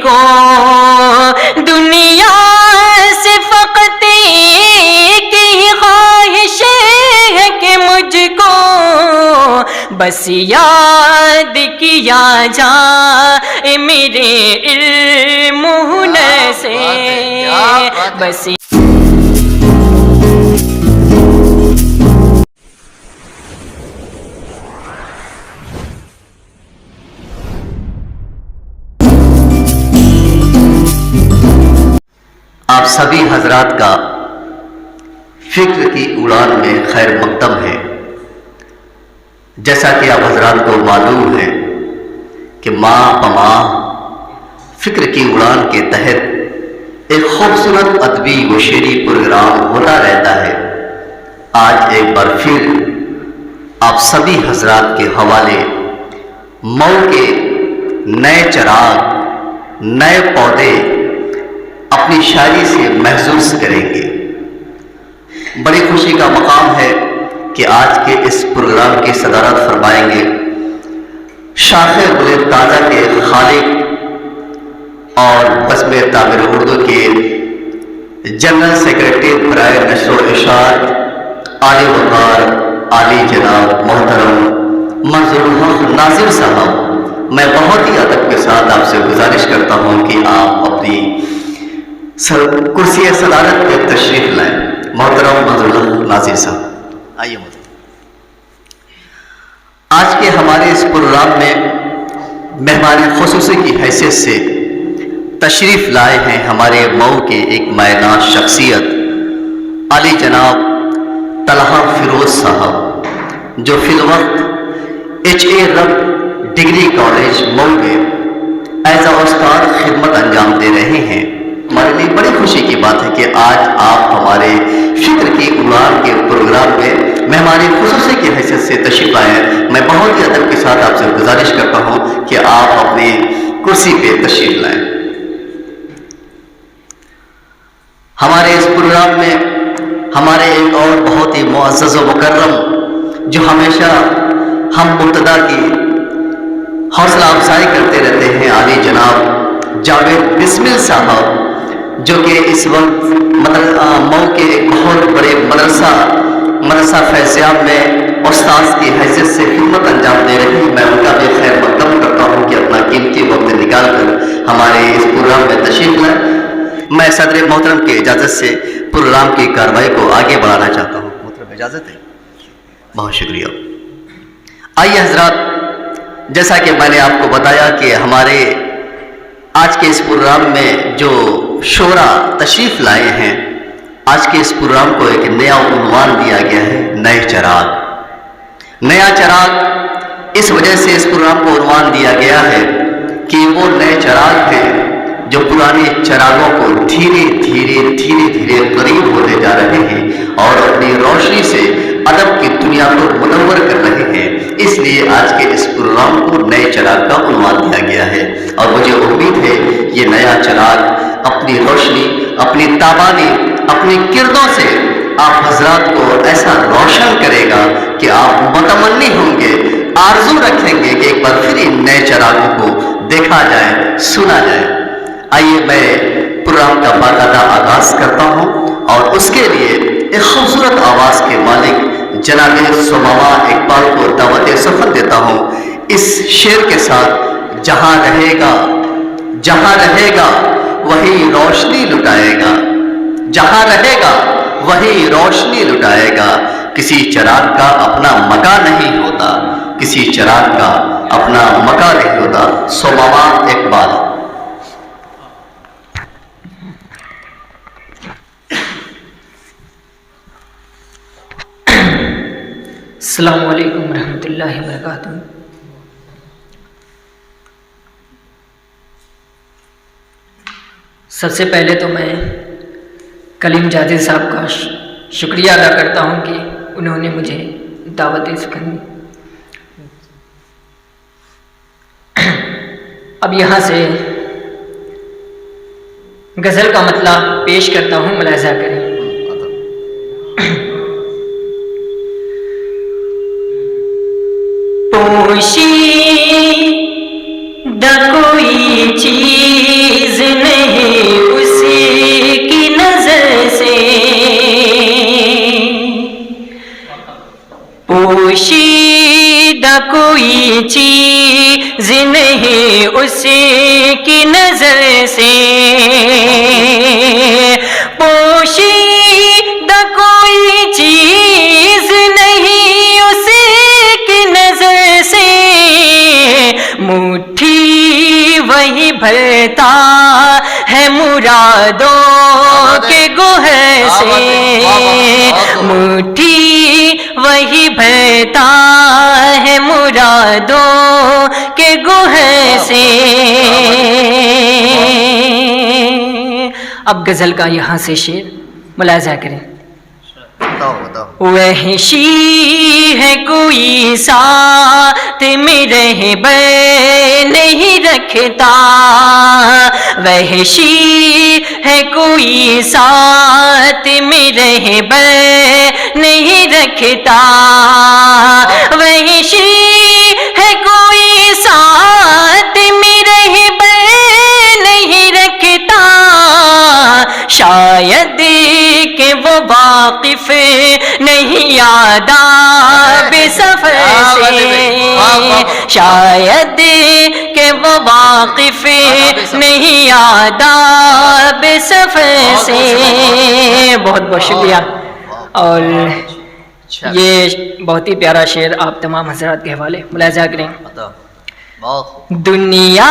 کو دنیا سے فقط ایک ہی خواہش ہے کہ مجھ کو بس یاد کیا جائے میرے علم ہنر سے، بس آپ سبھی حضرات کا فکر کی اڑان میں خیر مقدم ہے۔ جیسا کہ آپ حضرات کو معلوم ہے کہ ماہ بماہ فکر کی اڑان کے تحت ایک خوبصورت ادبی و شعری پروگرام ہوتا رہتا ہے۔ آج ایک بار پھر آپ سبھی حضرات کے حوالے مئو کے نئے چراغ، نئے پودے اپنی شاعری سے محسوس کریں گے۔ بڑی خوشی کا مقام ہے کہ آج کے اس پروگرام کی صدارت فرمائیں گے شاخ گل تازہ کے خالق اور بزم تعمیر اردو کے جنرل سیکرٹری برائے نشر و اشاعت عالی وقار عالی جناب محترم منظور الحق ناظر صاحب۔ میں بہت ہی ادب کے ساتھ آپ سے گزارش کرتا ہوں کہ آپ اپنی کرسی صدارت پہ تشریف لائیں۔ محترم منظور الحق ناظر صاحب آئیے۔ آج کے ہمارے اس پروگرام میں مہمان خصوصی کی حیثیت سے تشریف لائے ہیں ہمارے مئو کے ایک مایہ شخصیت عالی جناب طلحہ فیروز صاحب، جو فی الوقت HA رب ڈگری کالج مئو میں ایز اے استاد خدمت انجام دے رہے ہیں۔ ہمارے لیے بڑی خوشی کی بات ہے کہ آج آپ ہمارے فکر کی اڑان کے پروگرام میں مہمان خصوصی کی حیثیت سے تشریف آئے ہیں۔ میں بہت ہی ادب کے ساتھ آپ سے گزارش کرتا ہوں کہ آپ اپنی کرسی پہ تشریف لائیں۔ ہمارے اس پروگرام میں ہمارے ایک اور بہت ہی معزز و مکرم جو ہمیشہ ہم مبتدا کی حوصلہ افزائی کرتے رہتے ہیں، عالی جناب جاوید بسمل صاحب، جو کہ اس وقت مئو کے ایک بہت بڑے مدرسہ فیضیاب میں استاذ کی حیثیت سے خدمت انجام دے رہے ہیں۔ میں ان کا بھی خیر مقدم کرتا ہوں کہ اپنا قیمتی وقت نکال کر ہمارے اس پروگرام میں تشریف لائیں۔ میں صدر محترم کی اجازت سے پروگرام کی کارروائی کو آگے بڑھانا چاہتا ہوں۔ محترم اجازت ہے؟ بہت شکریہ۔ آئیے حضرات، جیسا کہ میں نے آپ کو بتایا کہ ہمارے آج کے اس پروگرام میں جو شعرا تشریف لائے ہیں، آج کے اس پروگرام کو ایک نیا عنوان دیا گیا ہے، نئے چراغ۔ نیا چراغ اس وجہ سے اس پروگرام کو عنوان دیا گیا ہے کہ وہ نئے چراغ ہیں جو پرانے چراغوں کو دھیرے دھیرے قریب ہوتے جا رہے ہیں اور اپنی روشنی سے ادب کی دنیا کو منور کر رہے ہیں۔ اس لیے آج کے اس پروگرام کو نئے چراغ کا عنوان دیا گیا ہے، اور مجھے امید ہے یہ نیا چراغ اپنی روشنی، اپنی تابانی، اپنی کردوں سے آپ حضرات کو ایسا روشن کرے گا کہ آپ متمنی ہوں گے، آرزو رکھیں گے کہ ایک بار پھر ان نئے چراغوں کو دیکھا جائے، سنا جائے۔ آئیے میں پروگرام کا باقاعدہ آغاز کرتا ہوں اور اس کے لیے ایک خوبصورت آواز کے مالک جناب سماما اقبال کو دعوت سفر دیتا ہوں اس شعر کے ساتھ، جہاں رہے گا وہی روشنی لٹائے گا، جہاں رہے گا وہی روشنی لٹائے گا، کسی چراغ کا اپنا مکان نہیں ہوتا، کسی چراغ کا اپنا مکان نہیں ہوتا۔ سماما اقبال۔ السلام علیکم ورحمۃ اللہ وبرکاتہ۔ سب سے پہلے تو میں کلیم جاذر صاحب کا شکریہ ادا کرتا ہوں کہ انہوں نے مجھے دعوت سکھانی۔ اب یہاں سے غزل کا مطلع پیش کرتا ہوں، ملاحظہ کریں۔ پوشیدہ کوئی چیز اسی کی نظر سے پوشیدہ کوئی چیز نہیں اسی کی نظر سے مٹھی وہی بھرتا ہے مرادوں کے گوہر سے مٹھی وہی بھرتا ہے مرادوں کے گوہر سے اب غزل کا یہاں سے شعر ملاحظہ کریں وحشی ہے کوئی ساتھ میں رہبر نہیں رکھتا وحشی ہے کوئی ساتھ میں رہبر نہیں رکھتا وحشی ہے کوئی ساتھ میں رہبر نہیں رکھتا شاید کہ وہ واقف نہیں آداب سفر سے شاید کہ وہ واقف نہیں آداب سفر سے بہت بہت شکریہ اور یہ بہت ہی پیارا شعر آپ تمام حضرات کے حوالے ملاحظہ کریں دنیا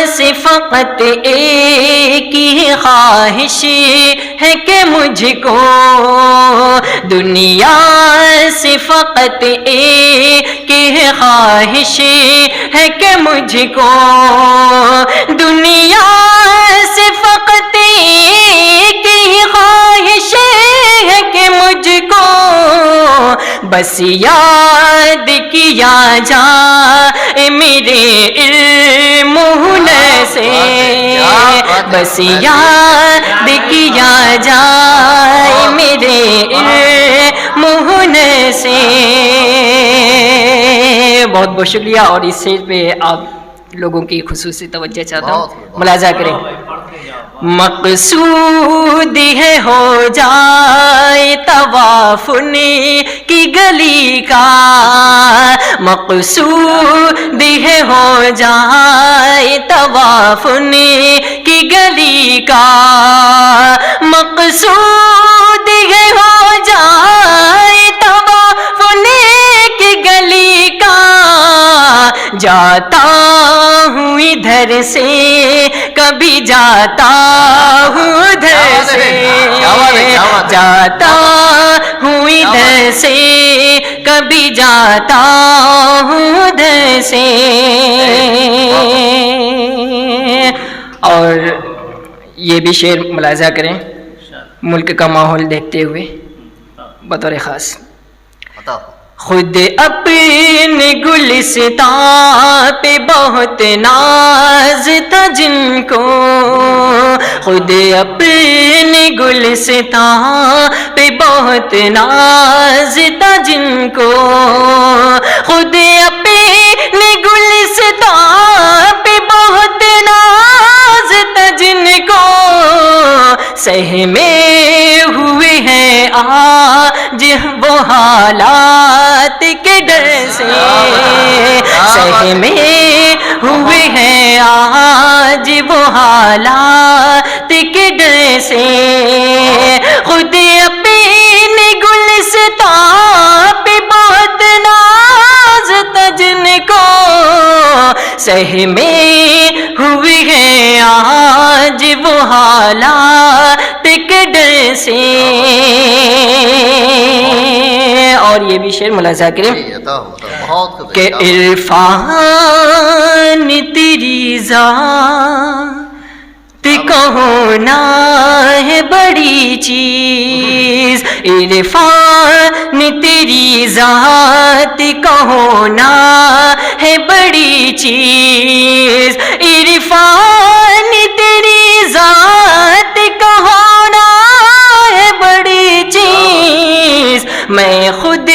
سے فقط ایک ہی خواہش ہے کہ مجھ کو دنیا سے فقط ایک ہی خواہش ہے کہ مجھ کو دنیا سے فقط ایک ہی خواہش ہے کہ مجھ کو بس یاد کیا جائے میرے علم ہنر سے بس یاد کیا جائے میرے علم ہنر سے بہت بہت شکریہ اور اس شعر پہ آپ لوگوں کی خصوصی توجہ چاہتا ہوں ملاحظہ کریں مقصود ہے ہو جائے طواف کی گلی کا مقصود ہے ہو جائے طواف کی گلی کا مقصود ہے ہو جائے طواف کی گلی کا جاتا ہوں ادھر سے کبھی جاتا ہوں ادھر سے جاتا ہوں ادھر سے کبھی جاتا ہوں ادھر سے اور یہ بھی شعر ملاحظہ کریں ملک کا ماحول دیکھتے ہوئے بطور خاص خود اپنے گلستان پہ بہت ناز تھا جن کو خود اپنے گلستان پہ بہت ناز تھا جن کو خود اپنے گلستان پہ بہت ناز تھا جن کو سہمے ہوئے ہیں آج وہ حالات کے ڈر سے سہمے ہوئے ہیں آج وہ حالات کے ڈر سے خود اپنے گلستان پہ بہت ناز تھا جن کو سہمے ہوئے ہیں آج وہ حالات کے ڈر سے اور یہ بھی شعر ملاحظہ کریں کہ عرفان تیری ذات کا ہونا ہے بڑی چیز عرفان تیری ذات کا ہونا ہے بڑی چیز عرفان تیری ذات کا ہونا ہے بڑی چیز میں خود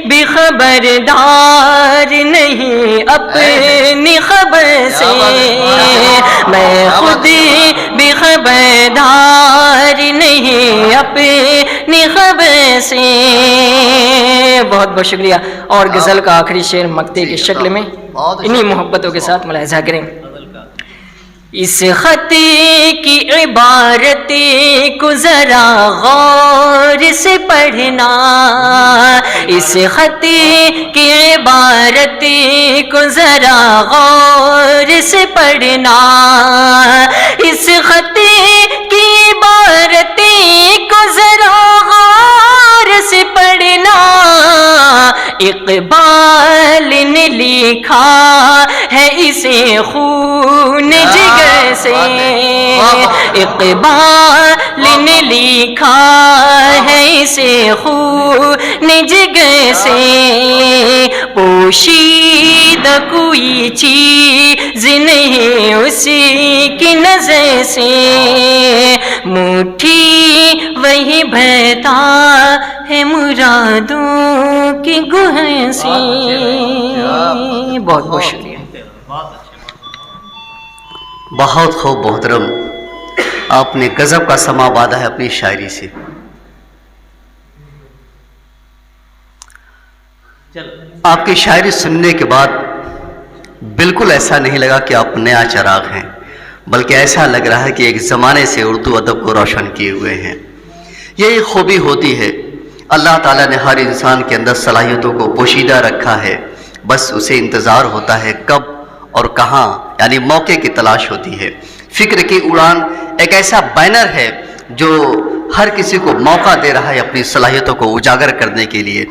بھی خبردار نہیں اپنی خبر سے میں خود بھی خبردار نہیں اپنی خبر سے بہت بہت شکریہ اور غزل کا آخری شعر مقطع کی شکل میں انہی محبتوں کے ساتھ ملاحظہ کریں اس خط کی عبارت کو ذرا غور سے پڑھنا، اس خط کی عبارت کو ذرا غور سے پڑھنا، اس خط کی عبارت کو ذرا غور سے پڑھنا، اقبال نے لکھا ہے اسے خون جگر سے، اقبال نے لکھا ہے اسے خون جگر سے، پوشیدہ کوئی چیز نہیں اسی کی نظر سے، مٹھی وہی بہتا ہے مرادوں کی گوہر سے۔ بہت بہت شکریہ۔ بہت خوب محترم، آپ نے غضب کا سما باندھا ہے اپنی شاعری سے۔ آپ کی شاعری سننے کے بعد بالکل ایسا نہیں لگا کہ آپ نیا چراغ ہیں، بلکہ ایسا لگ رہا ہے کہ ایک زمانے سے اردو ادب کو روشن کیے ہوئے ہیں۔ یہی خوبی ہوتی ہے، اللہ تعالیٰ نے ہر انسان کے اندر صلاحیتوں کو پوشیدہ رکھا ہے، بس اسے انتظار ہوتا ہے کب اور کہاں، یعنی موقع کی تلاش ہوتی ہے۔ فکر کی اڑان ایک ایسا بینر ہے جو ہر کسی کو موقع دے رہا ہے اپنی صلاحیتوں کو اجاگر کرنے کے لیے۔